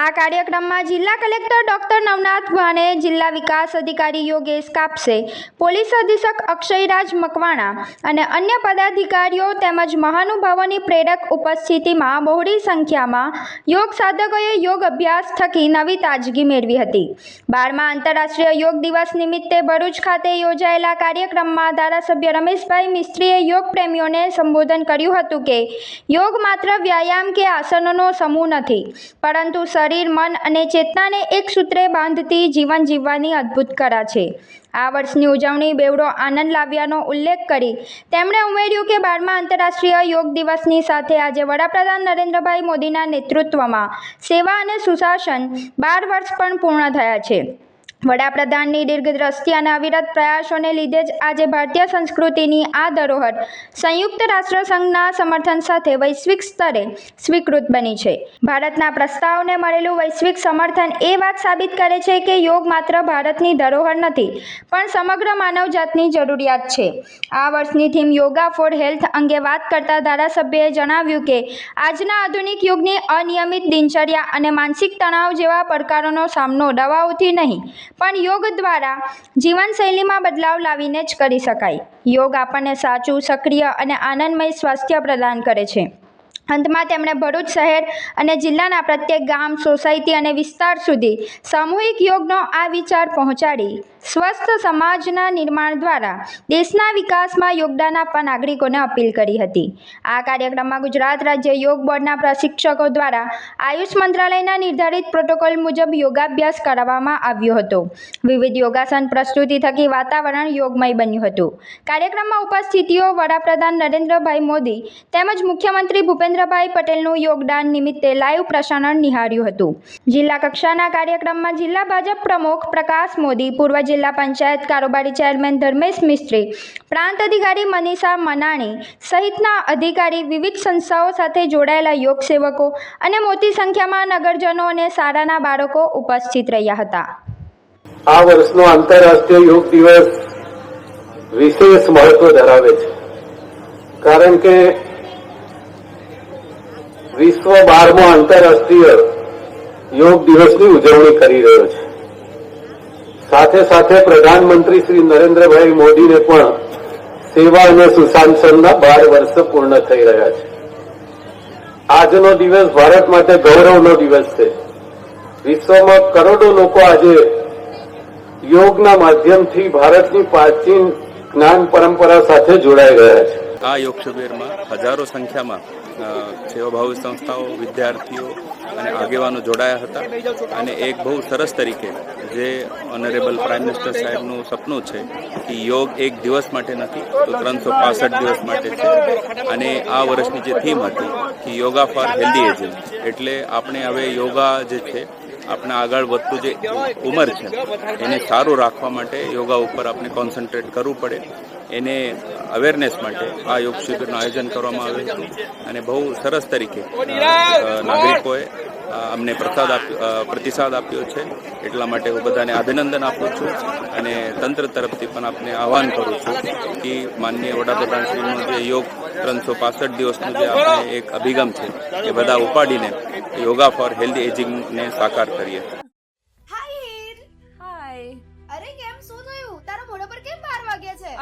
આ કાર્યક્રમમાં જિલ્લા કલેક્ટર ડોક્ટર નવનાથ ભાને, જિલ્લા વિકાસ અધિકારી યોગેશ કાપસે, પોલીસ અધિક્ષક અક્ષયરાજ મકવાણા અને અન્ય પદાધિકારીઓ તેમજ મહાનુભાવોની પ્રેરક ઉપસ્થિતિમાં બહોળી સંખ્યામાં યોગ સાધકોએ યોગ અભ્યાસ થકી નવી તાજગી મેળવી હતી. 12મા આંતરરાષ્ટ્રીય યોગ દિવસ નિમિત્તે ભરૂચ ખાતે યોજાયેલા કાર્યક્રમમાં ધારાસભ્ય રમેશભાઈ મિસ્ત્રીએ યોગ પ્રેમીઓને સંબોધન કર્યું હતું કે યોગ માત્ર વ્યાયામ કે આસનોનો સમૂહ નથી, પરંતુ શરીર, મન અને ચેતનાને એક સૂત્રે બાંધતી જીવન જીવવાની અદ્ભુત કળા છે. આ વર્ષની ઉજવણી બેવડો આનંદ લાવ્યાનો ઉલ્લેખ કરી તેમણે ઉમેર્યું કે 12મા આંતરરાષ્ટ્રીય યોગ દિવસની સાથે આજે વડાપ્રધાન નરેન્દ્રભાઈ મોદીના નેતૃત્વમાં સેવા અને સુશાસન 12 વર્ષ પણ પૂર્ણ થયા છે. વડાપ્રધાનની દીર્ઘદ્રષ્ટિ અને અવિરત પ્રયાસોને લીધે જ આજે ભારતીય સંસ્કૃતિની આ ધરોહર સંયુક્ત રાષ્ટ્ર સંઘના સમર્થન સાથે વૈશ્વિક સ્તરે સ્વીકૃત બની છે. ભારતના પ્રસ્તાવને મળેલું વૈશ્વિક સમર્થન એ વાત સાબિત કરે છે કે યોગ માત્ર ભારતની ધરોહર નથી, પણ સમગ્ર માનવજાતની જરૂરિયાત છે. આ વર્ષની થીમ યોગા ફોર હેલ્થ અંગે વાત કરતા ધારાસભ્યએ જણાવ્યું કે આજના આધુનિક યુગની અનિયમિત દિનચર્યા અને માનસિક તણાવ જેવા પડકારોનો સામનો દવાઓથી નહીં, પણ યોગ દ્વારા જીવનશૈલીમાં બદલાવ લાવીને જ કરી શકાય. યોગ આપણને સાચું, સક્રિય અને આનંદમય સ્વાસ્થ્ય પ્રદાન કરે છે. અંતમાં તેમણે ભરૂચ શહેર અને જિલ્લાના પ્રત્યેક ગામ, સોસાયટી અને વિસ્તાર સુધી સામૂહિક યોગનો આ વિચાર પહોંચાડી સ્વસ્થ સમાજના નિર્માણ દ્વારા દેશના વિકાસમાં યોગદાન આપવા નાગરિકોને અપીલ કરી હતી. આ કાર્યક્રમમાં ગુજરાત રાજ્ય યોગ બોર્ડના પ્રશિક્ષકો દ્વારા આયુષ મંત્રાલયના નિર્ધારિત પ્રોટોકોલ મુજબ યોગાભ્યાસ કરાવવામાં આવ્યો હતો. વિવિધ યોગાસન પ્રસ્તુતિ થકી વાતાવરણ યોગમય બન્યું હતું. કાર્યક્રમમાં ઉપસ્થિતિઓ વડાપ્રધાન નરેન્દ્રભાઈ મોદી તેમજ મુખ્યમંત્રી ભૂપેન્દ્રભાઈ પટેલનું યોગદાન નિમિત્તે લાઈવ પ્રસારણ નિહાળ્યું હતું. જિલ્લા કક્ષાના કાર્યક્રમમાં જિલ્લા ભાજપ પ્રમુખ પ્રકાશ મોદી, પૂર્વ જિલ્લા પંચાયત કારોબારી ચેરમેન ધર્મેશ મિસ્ત્રી, પ્રાંત અધિકારી મનીષા મનાણી સહિતના અધિકારી, વિવિધ સંસ્થાઓ સાથે જોડાયેલા યોગ સેવકો અને મોટી સંખ્યામાં નગરજનો અને શાળાના બાળકો ઉપસ્થિત રહ્યા હતા. આ વર્ષનો આંતરરાષ્ટ્રીય યોગ દિવસ વિશેષ મહત્વ ધરાવે છે, કારણ કે વિશ્વ 12મો આંતરરાષ્ટ્રીય યોગ દિવસની ઉજવણી કરી રહ્યો છે. સાથે સાથે પ્રધાનમંત્રી શ્રી નરેન્દ્રભાઈ મોદીને પણ સેવા અને સુશાસનના 12 વર્ષ પૂર્ણ થઈ રહ્યા છે. આજનો દિવસ ભારત માટે ગૌરવનો દિવસ છે. વિશ્વમાં કરોડો લોકો આજે યોગના માધ્યમથી ભારતની પ્રાચીન જ્ઞાન પરંપરા સાથે જોડાઈ રહ્યા છે. આ યોગ શિબિરમાં હજારો સંખ્યામાં સેવાભાવી સંસ્થાઓ, વિદ્યાર્થીઓ અને આગેવાનો જોડાયા હતા અને એક બહુ સરસ તરીકે જે ઓનરેબલ પ્રાઇમ મિનિસ્ટર સાહેબનું સપનું છે કે યોગ એક દિવસ માટે નથી તો 365 દિવસ માટે છે. અને આ વર્ષની જે થીમ હતી કે યોગા ફોર હેલ્ધી એજિંગ, એટલે આપણે હવે યોગા જે છે આપણા આગળ વધતું જે ઉંમર છે એને સારું રાખવા માટે યોગા ઉપર આપણે કોન્સન્ટ્રેટ કરવું પડે. એને અવેરનેસ માટે આ યોગ શિબિરનું આયોજન કરવામાં આવ્યું હતું અને બહુ સરસ તરીકે નાગરિકોએ અમને પ્રતિસાદ આપ્યો છે. એટલા માટે હું બધાને અભિનંદન આપું છું અને તંત્ર તરફથી પણ આપને આહવાન કરું છું કે માનનીય વડાપ્રધાનશ્રીનો જે યોગ 365 દિવસનો જે આપણે એક અભિગમ છે એ બધા ઉપાડીને યોગા ફોર હેલ્ધી એજિંગને સાકાર કરીએ.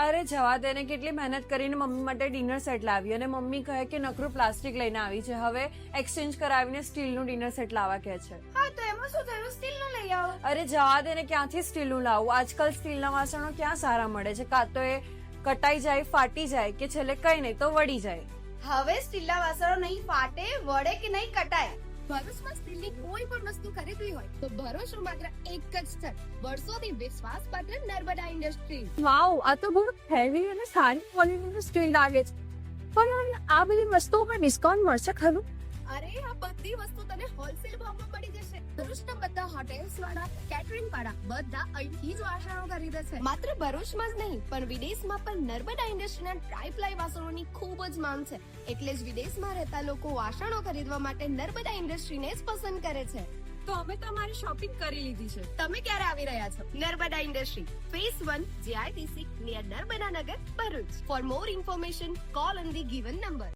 અરે જવા દે ને, કેટલી મહેનત કરીને મમ્મી માટે ડિનર સેટ લાવી અને મમ્મી કહે કે નકરું પ્લાસ્ટિક લઈને આવી છે, હવે એક્સચેન્જ કરાવીને સ્ટીલનું ડિનર સેટ લાવવા કહે છે. હા તો એમાં શું થયું, સ્ટીલનું લઈ આવો. અરે જવા દે ને, ક્યાંથી સ્ટીલનું લાવું? આજકાલ સ્ટીલના વાસણો ક્યાં સારા મળે છે? કાં તો એ કટાઈ જાય, ફાટી જાય કે છેલ્લે કઈ નહીં તો વળી જાય. હવે સ્ટીલના વાસણો નહીં ફાટે, વળે કે નહીં કટાય. ભરૂચમાં સ્ટીલની કોઈ પણ વસ્તુ ખરીદવી હોય તો ભરૂચનું માત્ર એક જ સ્થળ, વર્ષોથી વિશ્વાસપાત્ર નર્મદા ઇન્ડસ્ટ્રીઝ. વાવ, આ તો બહુ હેવી અને સારી ક્વોલિટીનું સ્ટીલ લાગે છે. પણ આ બધી વસ્તુઓ પર ડિસ્કાઉન્ટ મળશે ખરું? અરે આ બધી વસ્તુ તને હોલસેલ ભાવમાં મળી જશે. ભરૂચના બધા હોટેલ્સ વાળા, કેટરિંગ વાળા બધા અહીંથી જ વાસણો ખરીદે છે. માત્ર ભરૂચમાં જ નહીં પણ વિદેશમાં પણ નર્મદા ઇન્ડસ્ટ્રીના ટ્રાય-પ્લાય વાસણોની ખૂબ જ માંગ છે. એટલે જ વિદેશમાં રહેતા લોકો વાસણો ખરીદવા માટે નર્મદા ઇન્ડસ્ટ્રીને જ પસંદ કરે છે. તો અમે તમારી શોપિંગ કરી લીધી છે. તમે ક્યારે આવી રહ્યા છો? Narmada industry, phase 1, JITC near Narmada Nagar, Bharuch. For more information call on the given number.